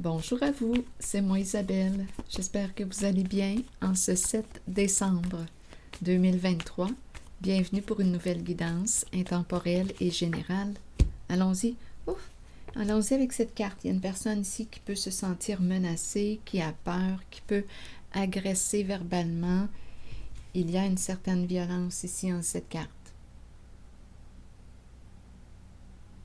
Bonjour à vous, c'est moi Isabelle. J'espère que vous allez bien en ce 7 décembre 2023. Bienvenue pour une nouvelle guidance intemporelle et générale. Allons-y. Ouf! Allons-y avec cette carte. Il y a une personne ici qui peut se sentir menacée, qui a peur, qui peut agresser verbalement. Il y a une certaine violence ici en cette carte.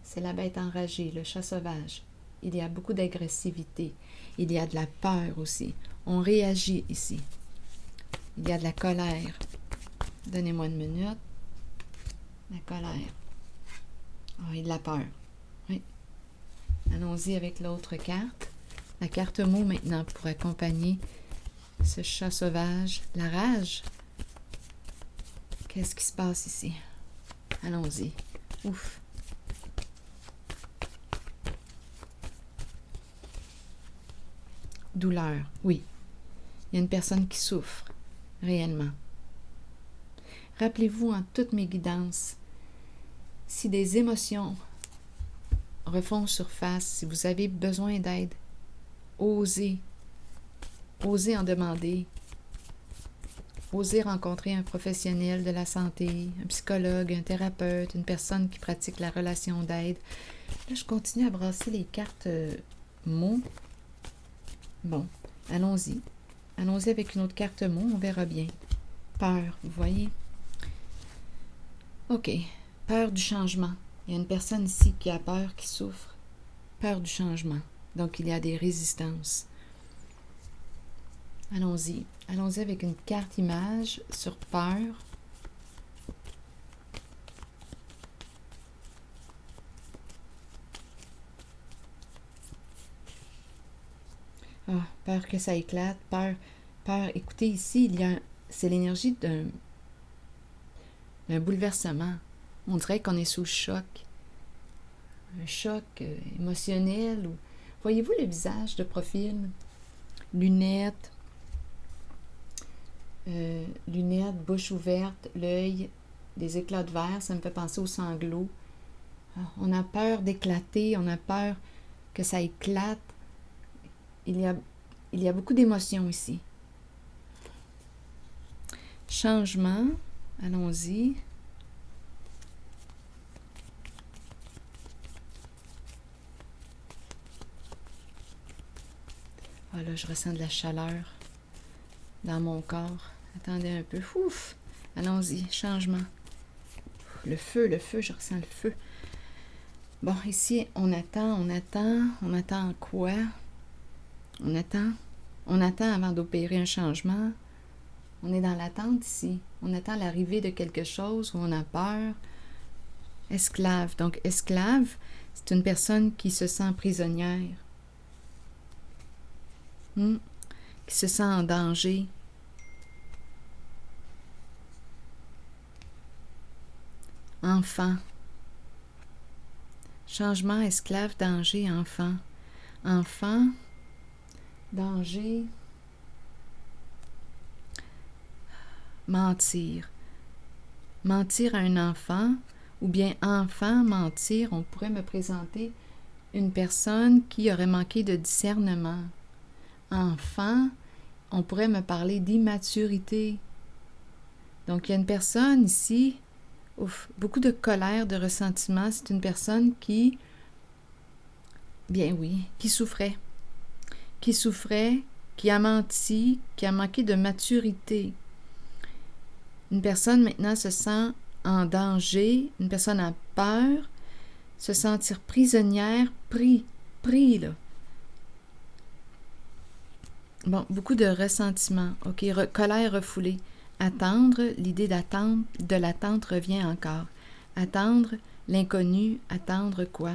C'est la bête enragée, le chat sauvage. Il y a beaucoup d'agressivité. Il y a de la peur aussi. On réagit ici. Il y a de la colère. Donnez-moi une minute. La colère. Ah, et de la peur. Oui. Allons-y avec l'autre carte. La carte mot maintenant pour accompagner ce chat sauvage. La rage. Qu'est-ce qui se passe ici? Allons-y. Ouf. Douleur, oui. Il y a une personne qui souffre, réellement. Rappelez-vous en toutes mes guidances, si des émotions refont surface, si vous avez besoin d'aide, osez en demander, osez rencontrer un professionnel de la santé, un psychologue, un thérapeute, une personne qui pratique la relation d'aide. Là, je continue à brasser les cartes mots. Bon, allons-y. Allons-y avec une autre carte mot, on verra bien. Peur, vous voyez? OK. Peur du changement. Il y a une personne ici qui a peur, qui souffre. Peur du changement. Donc, il y a des résistances. Allons-y. Allons-y avec une carte image sur peur. Ah, peur que ça éclate, peur. Écoutez, ici, c'est l'énergie d'un bouleversement. On dirait qu'on est sous le choc. Un choc émotionnel. Voyez-vous le visage de profil? Lunettes, bouche ouverte, l'œil, des éclats de verre, ça me fait penser aux sanglots. On a peur d'éclater, on a peur que ça éclate. Il y a beaucoup d'émotions ici. Changement, allons-y. Ah là, je ressens de la chaleur dans mon corps. Attendez un peu. Ouf! Allons-y, changement. Le feu, je ressens le feu. Bon, ici, on attend quoi? On attend avant d'opérer un changement. On est dans l'attente ici. On attend l'arrivée de quelque chose où on a peur. Esclave. Donc, esclave, c'est une personne qui se sent prisonnière. Qui se sent en danger. Enfant. Changement, esclave, danger, enfant. Enfant, danger, mentir. Mentir à un enfant, ou bien enfant, mentir, on pourrait me présenter une personne qui aurait manqué de discernement. Enfant, on pourrait me parler d'immaturité. Donc, il y a une personne ici, beaucoup de colère, de ressentiment. C'est une personne qui, bien oui, qui souffrait, qui a menti, qui a manqué de maturité. Une personne maintenant se sent en danger, une personne a peur, se sentir prisonnière, pris là. Bon, beaucoup de ressentiment. OK, colère refoulée. Attendre, l'idée d'attendre, de l'attente revient encore. Attendre l'inconnu, attendre quoi?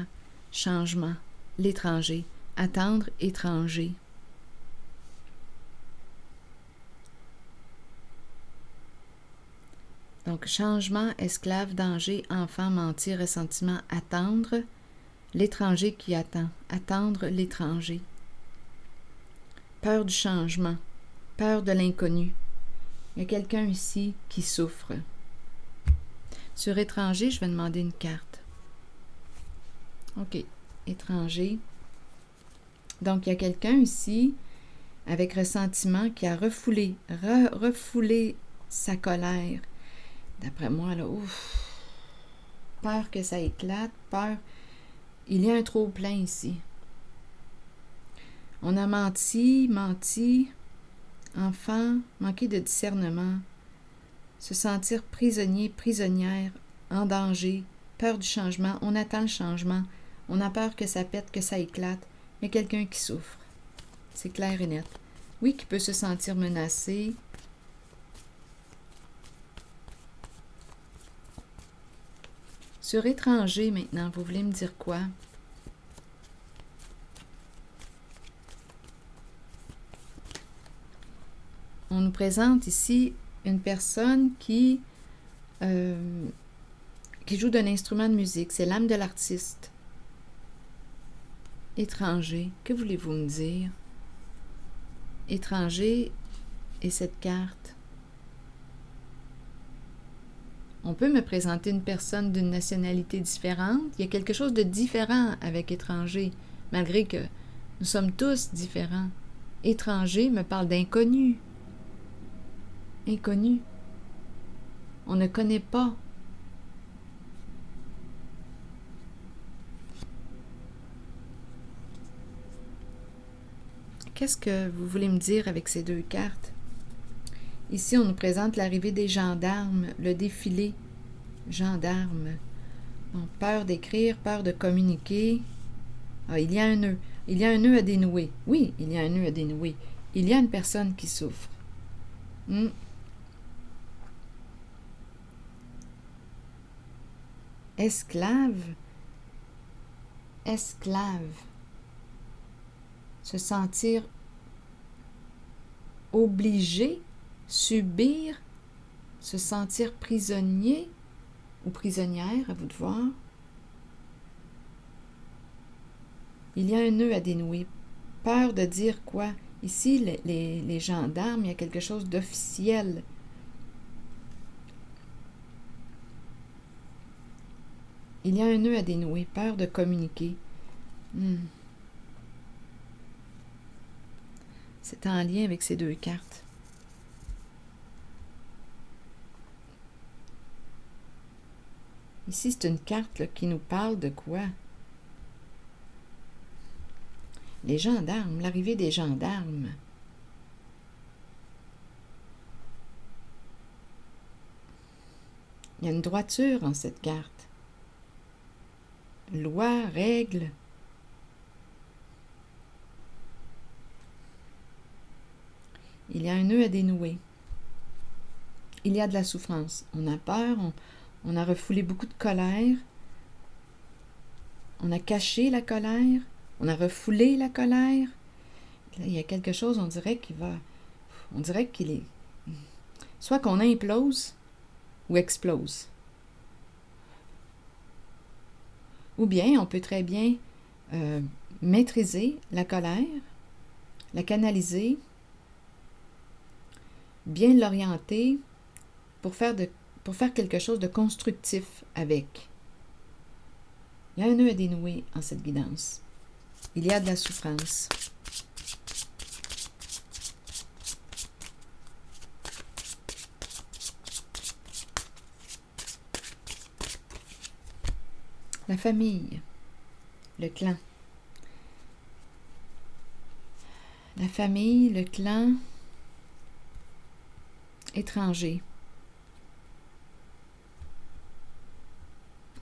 Changement, l'étranger. Attendre étranger. Donc, changement, esclave, danger, enfant, mentir, ressentiment, attendre, l'étranger qui attend, attendre l'étranger. Peur du changement, peur de l'inconnu. Il y a quelqu'un ici qui souffre. Sur étranger, je vais demander une carte. OK, étranger. Donc, il y a quelqu'un ici, avec ressentiment, qui a refoulé sa colère. D'après moi, là, ouf, peur que ça éclate, peur. Il y a un trop-plein ici. On a menti, enfant, manquer de discernement, se sentir prisonnier, prisonnière, en danger, peur du changement. On attend le changement. On a peur que ça pète, que ça éclate. Il y a quelqu'un qui souffre. C'est clair et net. Oui, qui peut se sentir menacé. Sur étranger, maintenant, vous voulez me dire quoi? On nous présente ici une personne qui joue d'un instrument de musique. C'est l'âme de l'artiste. Étranger, que voulez-vous me dire? Étranger et cette carte. On peut me présenter une personne d'une nationalité différente. Il y a quelque chose de différent avec étranger, malgré que nous sommes tous différents. Étranger me parle d'inconnu. Inconnu. On ne connaît pas. Qu'est-ce que vous voulez me dire avec ces deux cartes? Ici, on nous présente l'arrivée des gendarmes, le défilé. Gendarmes. Donc, peur d'écrire, peur de communiquer. Ah, il y a un nœud. Il y a un nœud à dénouer. Oui, il y a un nœud à dénouer. Il y a une personne qui souffre. Esclave. Esclave. Se sentir obligé, subir, se sentir prisonnier ou prisonnière, à vous de voir. Il y a un nœud à dénouer. Peur de dire quoi? Ici, les gendarmes, il y a quelque chose d'officiel. Il y a un nœud à dénouer. Peur de communiquer. C'est en lien avec ces deux cartes. Ici, c'est une carte là, qui nous parle de quoi? Les gendarmes, l'arrivée des gendarmes. Il y a une droiture en cette carte. Loi, règle. Il y a un nœud à dénouer. Il y a de la souffrance. On a peur, on a refoulé beaucoup de colère. On a caché la colère. On a refoulé la colère. Là, il y a quelque chose, on dirait qu'il est... Soit qu'on implose ou explose. Ou bien, on peut très bien maîtriser la colère, la canaliser, bien l'orienter pour faire quelque chose de constructif avec. Il y a un nœud à dénouer en cette guidance. Il y a de la souffrance. La famille, le clan. La famille, le clan, étranger.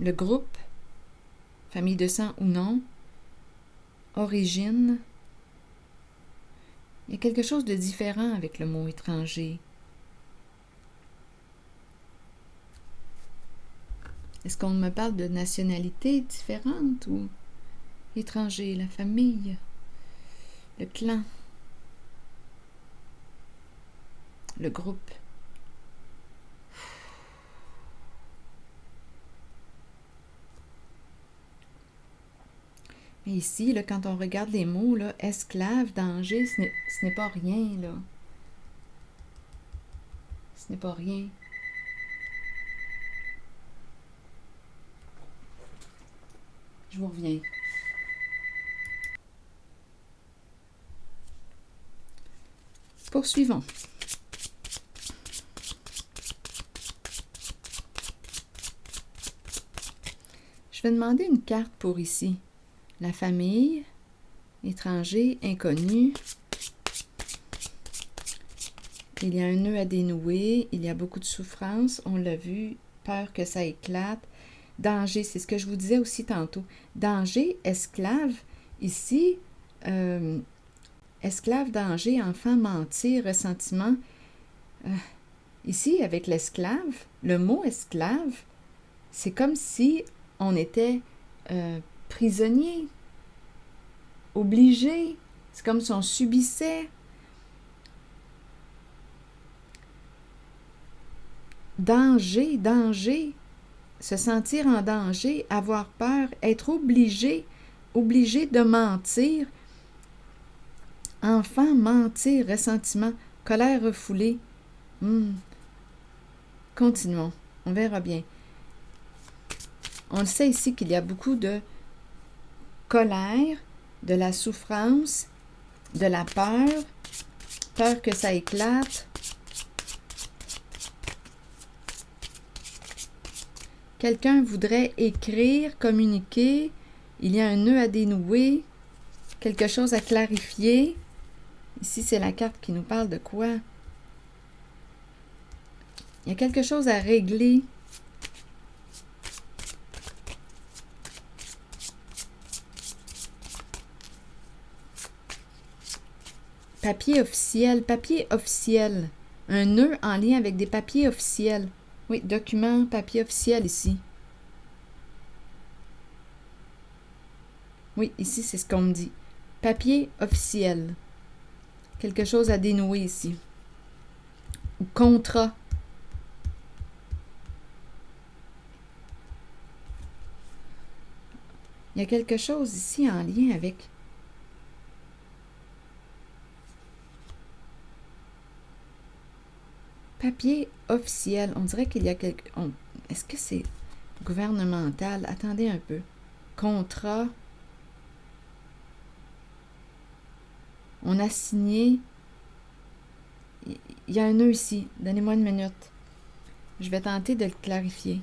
Le groupe, famille de sang ou non, origine. Il y a quelque chose de différent avec le mot étranger. Est-ce qu'on me parle de nationalité différente ou étranger, la famille, le clan, le groupe? Mais ici, là, quand on regarde les mots, là, esclave, danger, ce n'est pas rien, là. Ce n'est pas rien. Je vous reviens. Poursuivons. Je vais demander une carte pour ici. La famille, étranger, inconnu. Il y a un nœud à dénouer, il y a beaucoup de souffrance, on l'a vu, peur que ça éclate. Danger, c'est ce que je vous disais aussi tantôt. Danger, esclave, ici, esclave, danger, enfant, mentir, ressentiment. Ici, avec l'esclave, le mot esclave, c'est comme si on était prisonnier, obligé. C'est comme si on subissait. Danger, danger, se sentir en danger, avoir peur, être obligé de mentir. Enfant, mentir, ressentiment, colère refoulée. Continuons, on verra bien. On le sait ici qu'il y a beaucoup de colère, de la souffrance, de la peur que ça éclate. Quelqu'un voudrait écrire, communiquer, il y a un nœud à dénouer, quelque chose à clarifier. Ici, c'est la carte qui nous parle de quoi? Il y a quelque chose à régler. Papier officiel. Un nœud en lien avec des papiers officiels. Oui, document, papier officiel ici. Oui, ici, c'est ce qu'on me dit. Papier officiel. Quelque chose à dénouer ici. Ou contrat. Il y a quelque chose ici en lien avec... Papier officiel. On dirait qu'il y a quelque... Est-ce que c'est gouvernemental? Attendez un peu. Contrat. On a signé. Il y a un nœud ici. Donnez-moi une minute. Je vais tenter de le clarifier.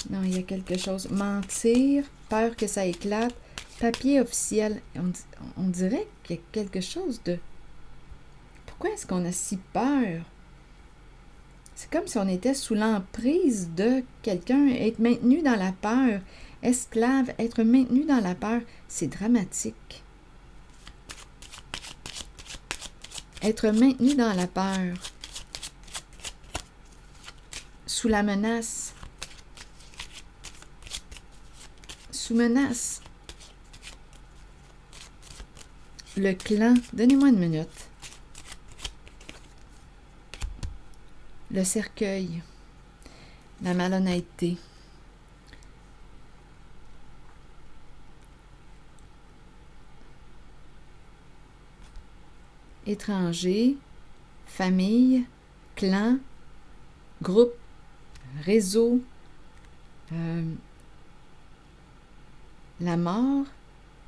Non, il y a quelque chose. Mentir, peur que ça éclate. Papier officiel. On dirait qu'il y a quelque chose de... Pourquoi est-ce qu'on a si peur? C'est comme si on était sous l'emprise de quelqu'un, être maintenu dans la peur. Esclave, être maintenu dans la peur, c'est dramatique. Être maintenu dans la peur. Sous la menace. Sous menace. Le clan. Donnez-moi une minute. Le cercueil. La malhonnêteté. Étranger. Famille. Clan. Groupe. Réseau. La mort.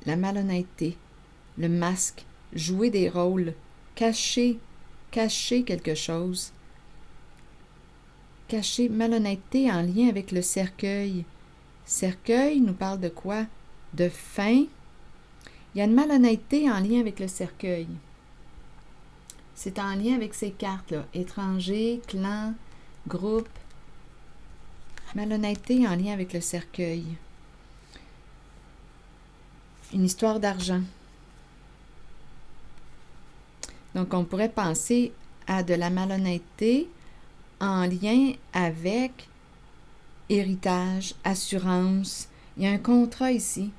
La malhonnêteté. Le masque. Jouer des rôles. Cacher quelque chose. Cacher malhonnêteté en lien avec le cercueil. Cercueil nous parle de quoi? De fin. Il y a une malhonnêteté en lien avec le cercueil. C'est en lien avec ces cartes-là. Étranger, clan, groupe. Malhonnêteté en lien avec le cercueil. Une histoire d'argent. Donc, on pourrait penser à de la malhonnêteté en lien avec héritage, assurance. Il y a un contrat ici.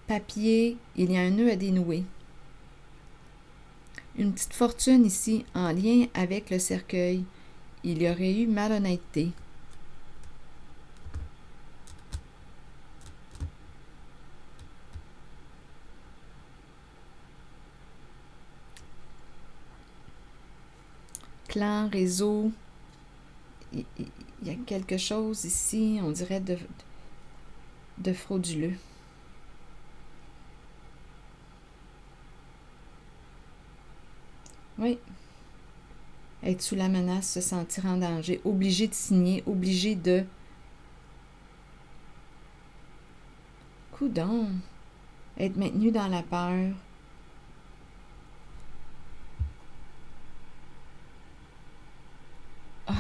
Papier, il y a un nœud à dénouer. Une petite fortune ici en lien avec le cercueil. Il y aurait eu malhonnêteté. Clan, réseau. Il y a quelque chose ici, on dirait de frauduleux. Oui. Être sous la menace, se sentir en danger, obligé de signer, obligé de... Coudon. Être maintenu dans la peur. Ah.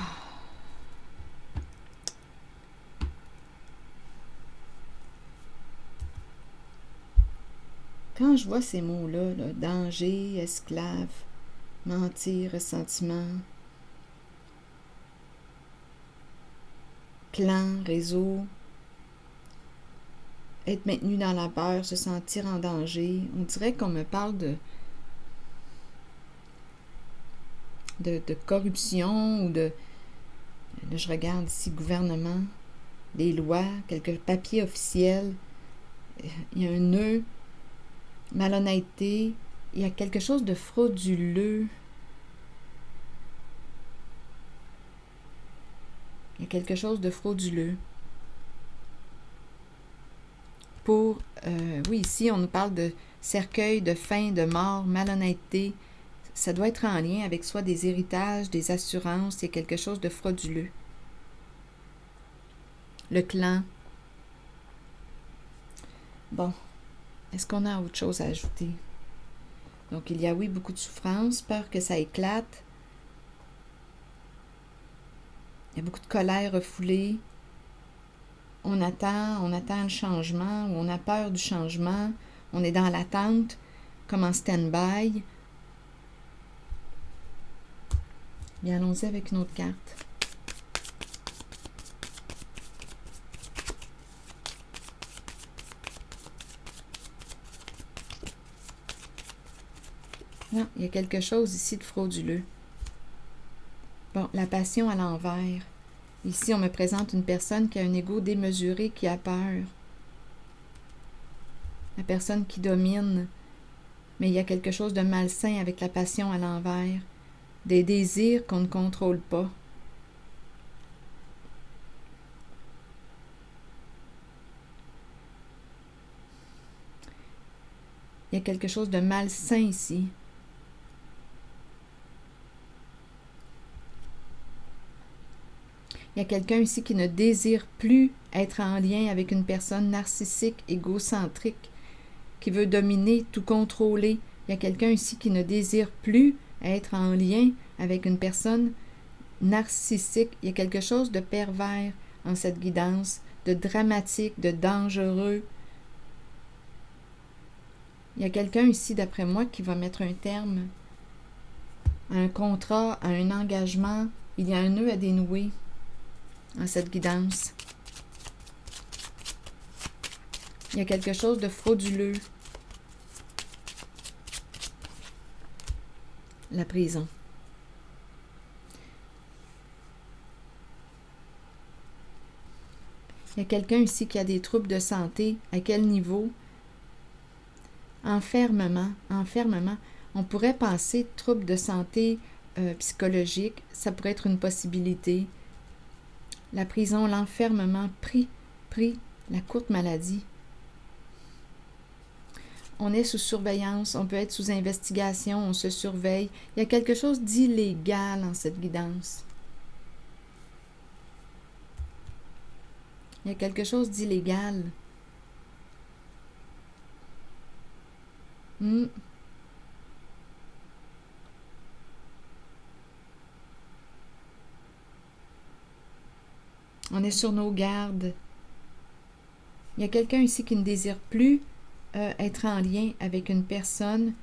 Quand je vois ces mots-là, là, danger, esclave, mentir, ressentiment, clan, réseau, être maintenu dans la peur, se sentir en danger, on dirait qu'on me parle de corruption ou de... Là, je regarde ici, gouvernement, des lois, quelques papiers officiels, il y a un nœud, malhonnêteté, il y a quelque chose de frauduleux. Il y a quelque chose de frauduleux. Pour, oui, ici, on nous parle de cercueil, de fin, de mort, malhonnêteté. Ça doit être en lien avec soit des héritages, des assurances, il y a quelque chose de frauduleux. Le clan. Bon, est-ce qu'on a autre chose à ajouter? Donc, il y a, oui, beaucoup de souffrance, peur que ça éclate. Il y a beaucoup de colère refoulée. On attend le changement, ou on a peur du changement. On est dans l'attente, comme en stand-by. Bien, allons-y avec une autre carte. Non, il y a quelque chose ici de frauduleux. Bon, la passion à l'envers. Ici, on me présente une personne qui a un ego démesuré, qui a peur. La personne qui domine. Mais il y a quelque chose de malsain avec la passion à l'envers. Des désirs qu'on ne contrôle pas. Il y a quelque chose de malsain ici. Il y a quelqu'un ici qui ne désire plus être en lien avec une personne narcissique, égocentrique, qui veut dominer, tout contrôler. Il y a quelqu'un ici qui ne désire plus être en lien avec une personne narcissique. Il y a quelque chose de pervers en cette guidance, de dramatique, de dangereux. Il y a quelqu'un ici, d'après moi, qui va mettre un terme à un contrat, à un engagement. Il y a un nœud à dénouer en cette guidance. Il y a quelque chose de frauduleux. La prison. Il y a quelqu'un ici qui a des troubles de santé. À quel niveau? Enfermement. Enfermement. On pourrait penser troubles de santé psychologique. Ça pourrait être une possibilité. La prison, l'enfermement, pris, la courte maladie. On est sous surveillance, on peut être sous investigation, on se surveille. Il y a quelque chose d'illégal en cette guidance. Il y a quelque chose d'illégal. On est sur nos gardes. Il y a quelqu'un ici qui ne désire plus être en lien avec une personne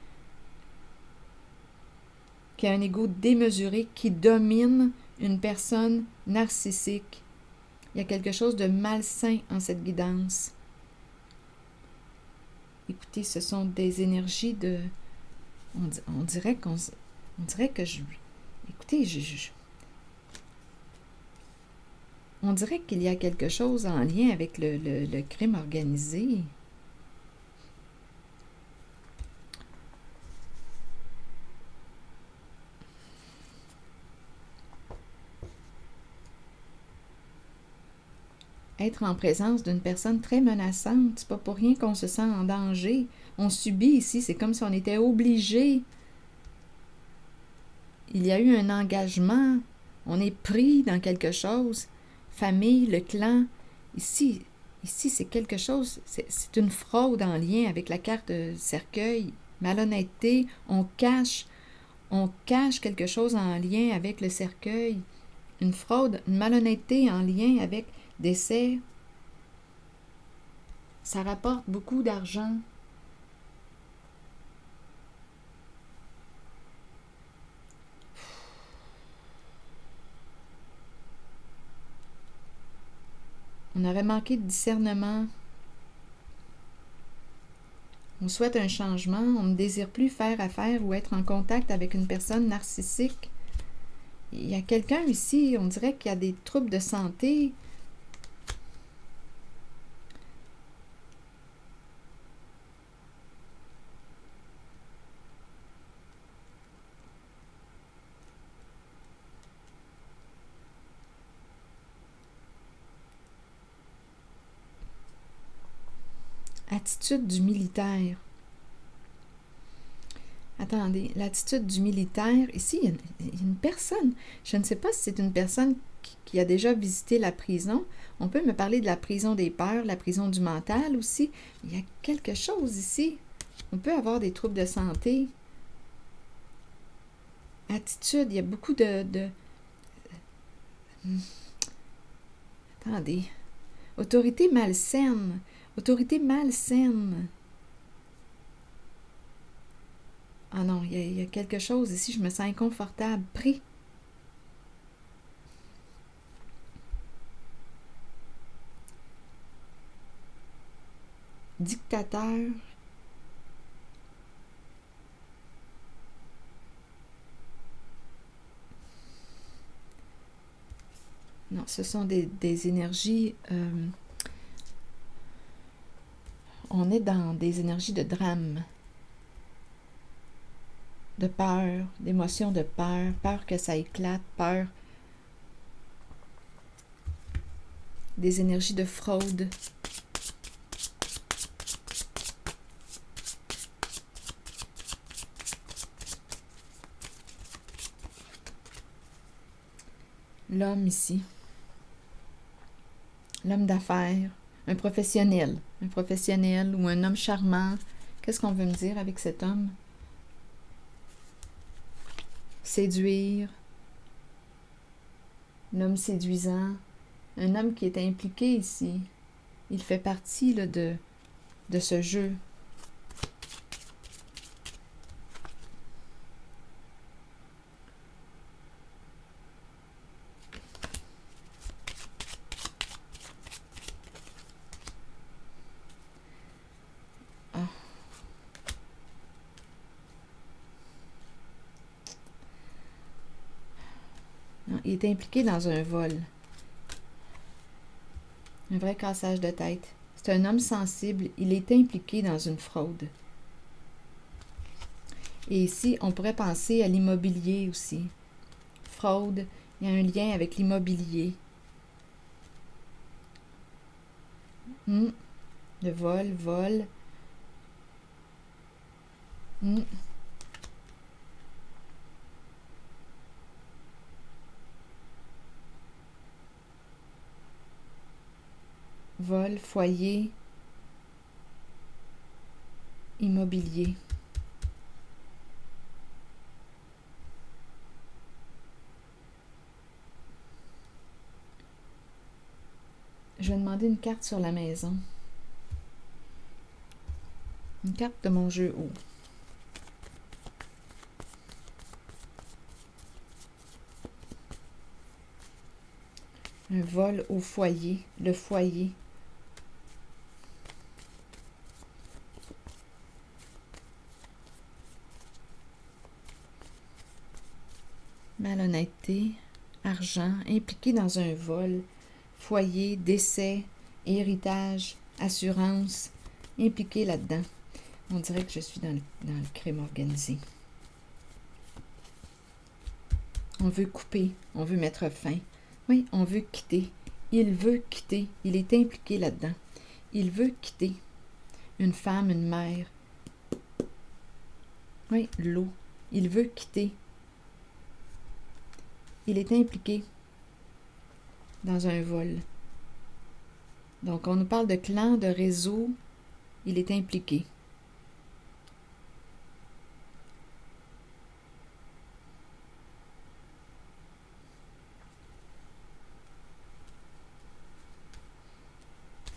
qui a un ego démesuré, qui domine une personne narcissique. Il y a quelque chose de malsain en cette guidance. Écoutez, ce sont des énergies de... On dirait que je... Écoutez, on dirait qu'il y a quelque chose en lien avec le crime organisé. Être en présence d'une personne très menaçante, c'est pas pour rien qu'on se sent en danger. On subit ici, c'est comme si on était obligé il y a eu un engagement, on est pris dans quelque chose. Famille, le clan, ici c'est quelque chose, c'est une fraude en lien avec la carte de cercueil. Malhonnêteté, on cache quelque chose en lien avec le cercueil. Une fraude, une malhonnêteté en lien avec décès. Ça rapporte beaucoup d'argent. On aurait manqué de discernement. On souhaite un changement. On ne désire plus faire affaire ou être en contact avec une personne narcissique. Il y a quelqu'un ici, on dirait qu'il y a des troubles de santé. Attitude du militaire. Attendez, l'attitude du militaire, ici, il y a une personne. Je ne sais pas si c'est une personne qui a déjà visité la prison. On peut me parler de la prison des peurs, la prison du mental aussi. Il y a quelque chose ici. On peut avoir des troubles de santé. Attitude, il y a beaucoup de... Attendez. Autorité malsaine. Autorité malsaine. Ah non, il y a quelque chose ici, je me sens inconfortable. Pris. Dictateur. Non, ce sont des énergies... on est dans des énergies de drame. De peur, d'émotions de peur, peur que ça éclate, peur, des énergies de fraude. L'homme ici, l'homme d'affaires, un professionnel ou un homme charmant. Qu'est-ce qu'on veut me dire avec cet homme? Séduire, l'homme séduisant, un homme qui est impliqué ici. Il fait partie là, de ce jeu. Ah. Non, il est impliqué dans un vol. Un vrai cassage de tête. C'est un homme sensible. Il est impliqué dans une fraude. Et ici, on pourrait penser à l'immobilier aussi. Fraude, il y a un lien avec l'immobilier. Le vol. Vol, foyer, immobilier. Je vais demander une carte sur la maison. Une carte de mon jeu haut. Un vol au foyer. Le foyer. Malhonnêteté. Argent. Impliqué dans un vol. Foyer. Décès. Héritage. Assurance. Impliqué là-dedans. On dirait que je suis dans le crime organisé. On veut couper. On veut mettre fin. Oui, on veut quitter. Il veut quitter. Il est impliqué là-dedans. Il veut quitter. Une femme, une mère. Oui, l'eau. Il veut quitter. il est impliqué dans un vol. Donc, on nous parle de clan, de réseau, il est impliqué.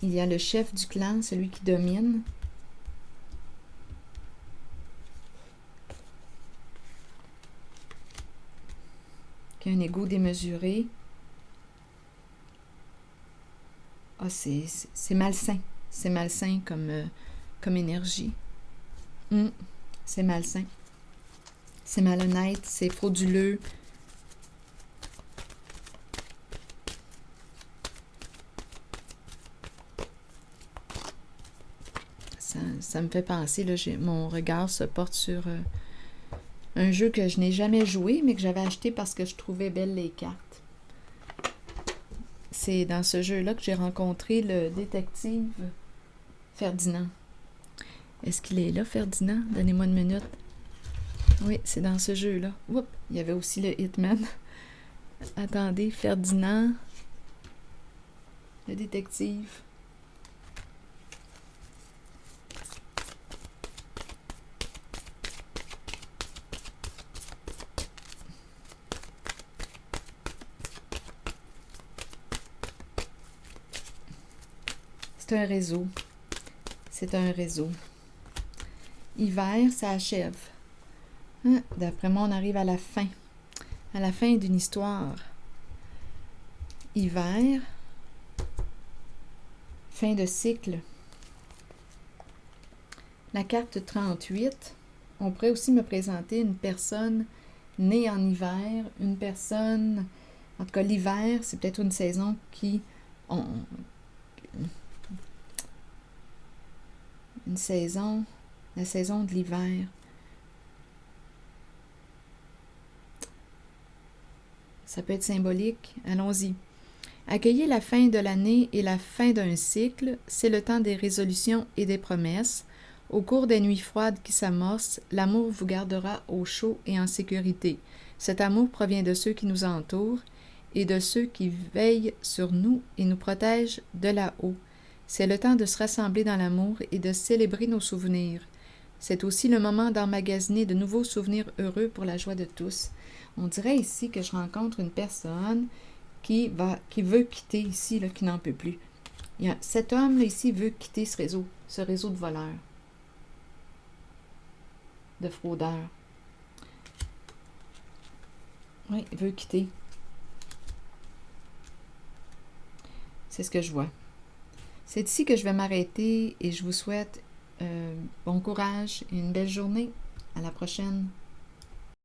Il y a le chef du clan, celui qui domine. Qui a un ego démesuré. Ah, c'est malsain. C'est malsain comme énergie. C'est malsain. C'est malhonnête, c'est frauduleux. Ça me fait penser, là, mon regard se porte sur un jeu que je n'ai jamais joué, mais que j'avais acheté parce que je trouvais belles les cartes. C'est dans ce jeu-là que j'ai rencontré le détective Ferdinand. Est-ce qu'il est là, Ferdinand? Donnez-moi une minute. Oui, c'est dans ce jeu-là. Oups, il y avait aussi le Hitman. Attendez, Ferdinand, le détective. C'est un réseau. C'est un réseau. Hiver, ça achève. D'après moi, on arrive à la fin. À la fin d'une histoire. Hiver. Fin de cycle. La carte 38. On pourrait aussi me présenter une personne née en hiver. Une personne... En tout cas, l'hiver, c'est peut-être une saison qui... Une saison, la saison de l'hiver. Ça peut être symbolique. Allons-y. Accueillez la fin de l'année et la fin d'un cycle. C'est le temps des résolutions et des promesses. Au cours des nuits froides qui s'amorcent, l'amour vous gardera au chaud et en sécurité. Cet amour provient de ceux qui nous entourent et de ceux qui veillent sur nous et nous protègent de là-haut. C'est le temps de se rassembler dans l'amour et de célébrer nos souvenirs. C'est aussi le moment d'emmagasiner de nouveaux souvenirs heureux pour la joie de tous. On dirait ici que je rencontre une personne qui veut quitter ici, là, qui n'en peut plus. Cet homme là, ici veut quitter ce réseau de voleurs, de fraudeurs. Oui, il veut quitter. C'est ce que je vois. C'est ici que je vais m'arrêter et je vous souhaite bon courage et une belle journée. À la prochaine.